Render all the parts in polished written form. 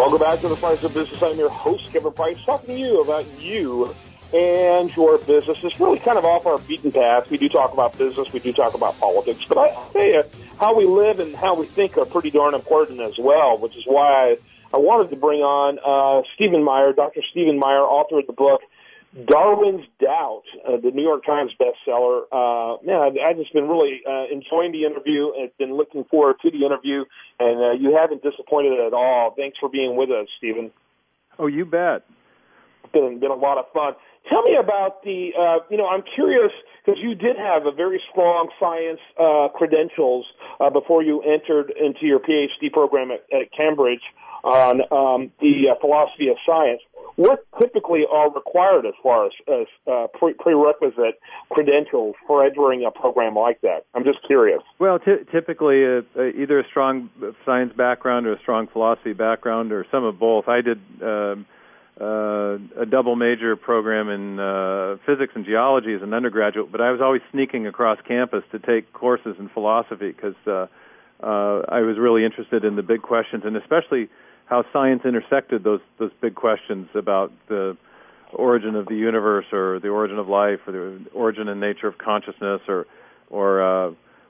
Welcome back to the Price of Business. I'm your host, Kevin Price, talking to you about you and your business. It's really kind of off our beaten path. We do talk about business, we do talk about politics, but I tell you, how we live and how we think are pretty darn important as well, which is why I wanted to bring on Stephen Meyer, Dr. Stephen Meyer, author of the book Darwin's Doubt, the New York Times bestseller. I've just been really enjoying the interview and been looking forward to the interview, and you haven't disappointed at all. Thanks for being with us, Stephen. Oh, you bet. Been a lot of fun. Tell me about the, I'm curious, because you did have a very strong science credentials before you entered into your PhD program at Cambridge on the philosophy of science. What typically are required as far as prerequisite credentials for entering a program like that? I'm just curious. Well, typically either a strong science background or a strong philosophy background or some of both. I did a double major program in physics and geology as an undergraduate, but I was always sneaking across campus to take courses in philosophy because I was really interested in the big questions, and especially how science intersected those big questions about the origin of the universe or the origin of life or the origin and nature of consciousness or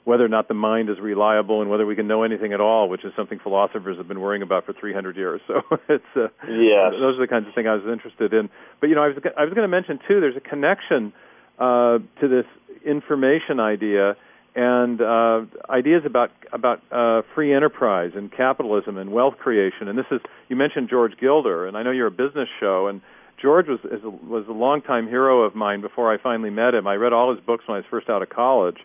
whether or not the mind is reliable and whether we can know anything at all, which is something philosophers have been worrying about for 300 years. So it's yes. Those are the kinds of things I was interested in. But, I was going to mention, too, there's a connection to this information idea and ideas about free enterprise and capitalism and wealth creation. And you mentioned George Gilder, and I know you're a business show, and George was a longtime hero of mine before I finally met him. I read all his books when I was first out of college.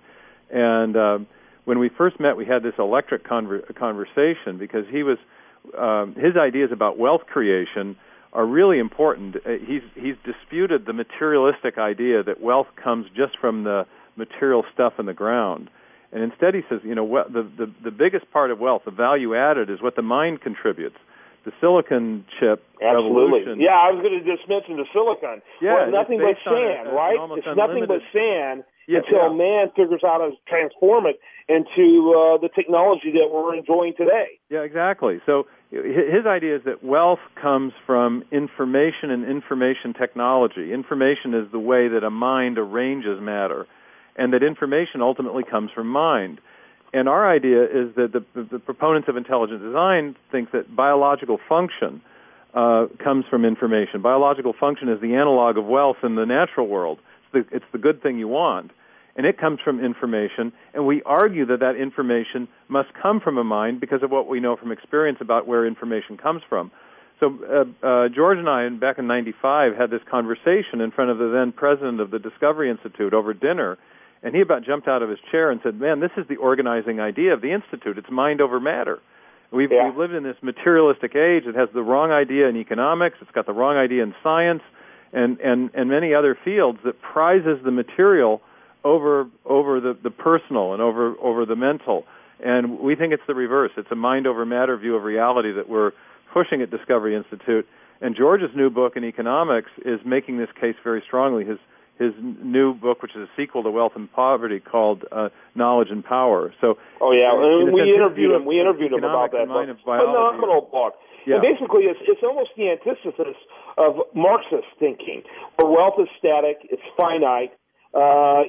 And when we first met, we had this electric conversation because his ideas about wealth creation are really important. He's disputed the materialistic idea that wealth comes just from the material stuff in the ground. And instead he says, the biggest part of wealth, the value added, is what the mind contributes. The silicon chip revolution. Yeah, I was going to just mention the silicon. Yeah, it's nothing but sand, right? It's nothing but sand until man figures out how to transform it into the technology that we're enjoying today. Yeah, exactly. So his idea is that wealth comes from information and information technology. Information is the way that a mind arranges matter, and that information ultimately comes from mind. And our idea is that the proponents of intelligent design think that biological function comes from information. Biological function is the analog of wealth in the natural world. It's the good thing you want. And it comes from information, and we argue that information must come from a mind because of what we know from experience about where information comes from. So George and I, back in 95, had this conversation in front of the then president of the Discovery Institute over dinner, and he about jumped out of his chair and said, man, this is the organizing idea of the Institute. It's mind over matter. We've lived in this materialistic age. It has the wrong idea in economics. It's got the wrong idea in science and many other fields that prizes the material over the personal and over the mental. And we think it's the reverse. It's a mind over matter view of reality that we're pushing at Discovery Institute. And George's new book in economics is making this case very strongly. His new book, which is a sequel to Wealth and Poverty, called Knowledge and Power. So, we interviewed him. We interviewed him about that book. Phenomenal book. Yeah. And basically, it's almost the antithesis of Marxist thinking, where wealth is static, it's finite.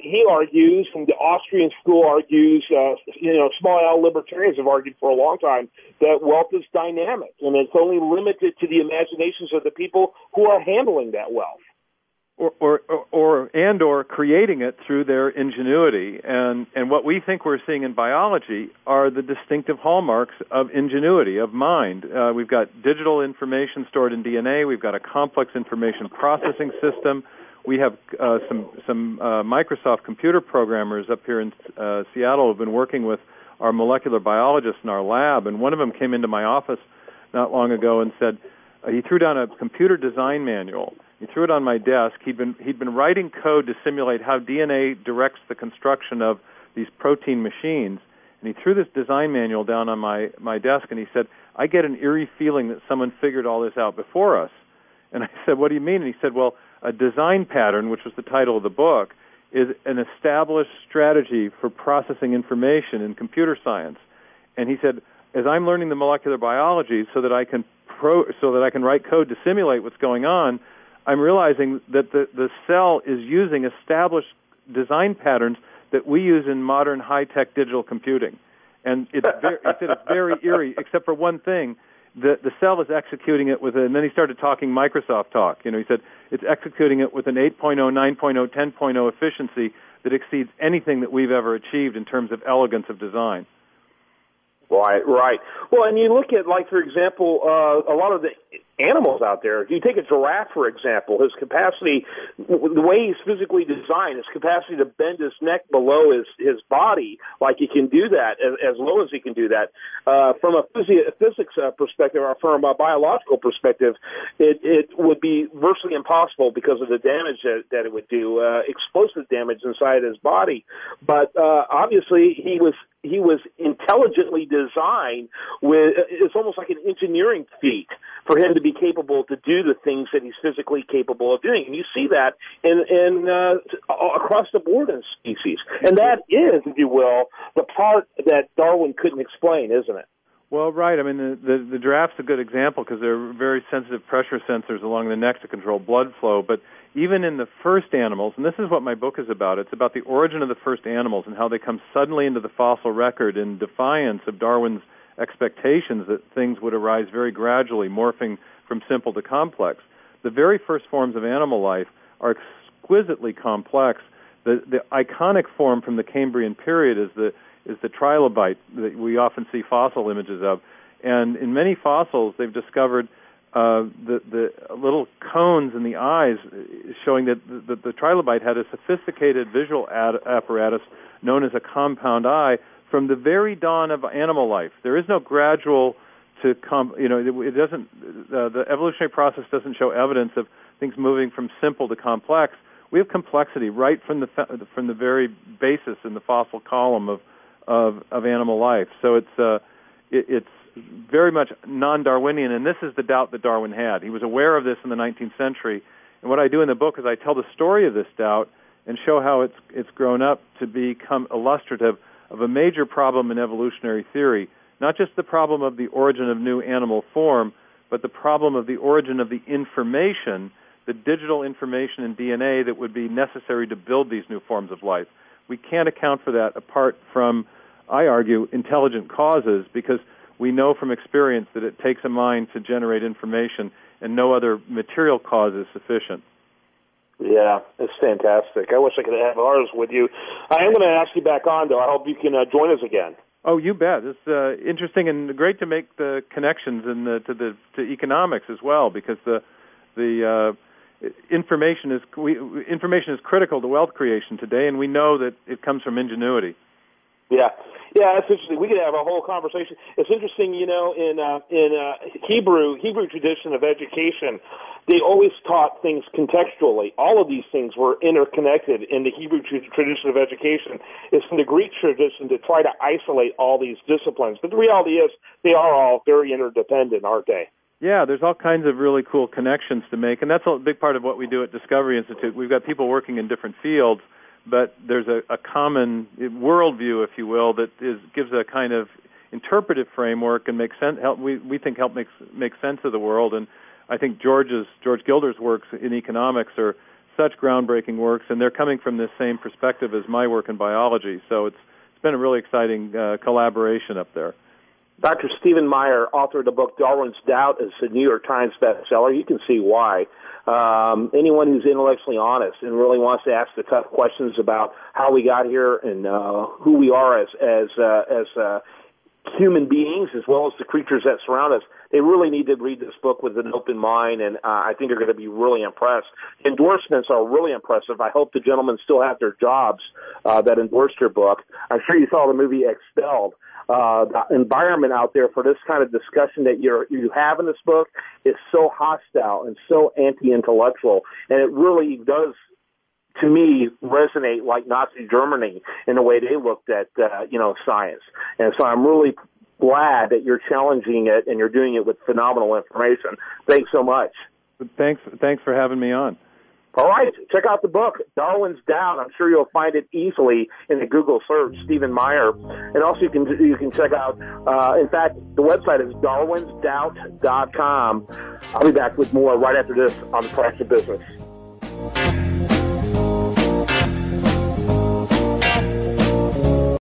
He argues, from the Austrian school argues, small L libertarians have argued for a long time that wealth is dynamic, and it's only limited to the imaginations of the people who are handling that wealth. Or creating it through their ingenuity. And what we think we're seeing in biology are the distinctive hallmarks of ingenuity, of mind. We've got digital information stored in DNA. We've got a complex information processing system. We have some Microsoft computer programmers up here in Seattle who have been working with our molecular biologists in our lab. And one of them came into my office not long ago and said, he threw down a computer design manual. He threw it on my desk. He'd been writing code to simulate how DNA directs the construction of these protein machines. And he threw this design manual down on my desk, and he said, I get an eerie feeling that someone figured all this out before us. And I said, what do you mean? And he said, well, a design pattern, which was the title of the book, is an established strategy for processing information in computer science. And he said, as I'm learning the molecular biology so that I can so that I can write code to simulate what's going on, I'm realizing that the cell is using established design patterns that we use in modern high-tech digital computing. And it's very eerie, except for one thing. The cell is executing it and then he started talking Microsoft talk. He said it's executing it with an 8.0, 9.0, 10.0 efficiency that exceeds anything that we've ever achieved in terms of elegance of design. Right. Well, and you look at, like, for example, a lot of the animals out there. If you take a giraffe, for example, his capacity, the way he's physically designed, his capacity to bend his neck below his body, like he can do that, as low as he can do that, from a physics perspective or from a biological perspective, it would be virtually impossible because of the damage that it would do, explosive damage inside his body. But obviously, he was intelligently designed it's almost like an engineering feat for him to be capable to do the things that he's physically capable of doing. And you see that in across the board in species. And that is, if you will, the part that Darwin couldn't explain, isn't it? Well, right. I mean, the giraffe's a good example because they're very sensitive pressure sensors along the neck to control blood flow. But even in the first animals, and this is what my book is about, it's about the origin of the first animals and how they come suddenly into the fossil record in defiance of Darwin's expectations that things would arise very gradually, morphing from simple to complex. The very first forms of animal life are exquisitely complex. The iconic form from the Cambrian period is the trilobite that we often see fossil images of. And in many fossils, they've discovered the little cones in the eyes showing that the trilobite had a sophisticated visual apparatus known as a compound eye from the very dawn of animal life. There is no gradual it doesn't, the evolutionary process doesn't show evidence of things moving from simple to complex. We have complexity right from the very basis in the fossil column of animal life. So it's very much non-Darwinian, and this is the doubt that Darwin had. He was aware of this in the 19th century, and what I do in the book is I tell the story of this doubt and show how it's grown up to become illustrative of a major problem in evolutionary theory, not just the problem of the origin of new animal form, but the problem of the origin of the information, the digital information in DNA that would be necessary to build these new forms of life. We can't account for that apart from, I argue, intelligent causes, because we know from experience that it takes a mind to generate information, and no other material cause is sufficient. Yeah, it's fantastic. I wish I could have ours with you. I am going to ask you back on, though. I hope you can join us again. Oh, you bet. It's interesting and great to make the connections to economics as well, because the information is critical to wealth creation today, and we know that it comes from ingenuity. Yeah, that's interesting. We could have a whole conversation. It's interesting, in Hebrew tradition of education, they always taught things contextually. All of these things were interconnected in the Hebrew tradition of education. It's in the Greek tradition to try to isolate all these disciplines. But the reality is they are all very interdependent, aren't they? Yeah, there's all kinds of really cool connections to make, and that's a big part of what we do at Discovery Institute. We've got people working in different fields, but there's a common worldview, if you will, that gives a kind of interpretive framework and makes sense. We think help make sense of the world. And I think George Gilder's works in economics are such groundbreaking works, and they're coming from this same perspective as my work in biology. So it's been a really exciting collaboration up there. Dr. Stephen Meyer, author of the book Darwin's Doubt, is a New York Times bestseller. You can see why. Anyone who's intellectually honest and really wants to ask the tough questions about how we got here and who we are as human beings, as well as the creatures that surround us, they really need to read this book with an open mind, and I think they're going to be really impressed. Endorsements are really impressive. I hope the gentlemen still have their jobs that endorsed your book. I'm sure you saw the movie Expelled. The environment out there for this kind of discussion that you have in this book is so hostile and so anti-intellectual, and it really does, to me, resonate like Nazi Germany in the way they looked at science. And so I'm really glad that you're challenging it and you're doing it with phenomenal information. Thanks so much. Thanks for having me on. All right, check out the book, Darwin's Doubt. I'm sure you'll find it easily in the Google search, Stephen Meyer. And also you can check out, in fact, the website is darwinsdoubt.com. I'll be back with more right after this on The Price of Business.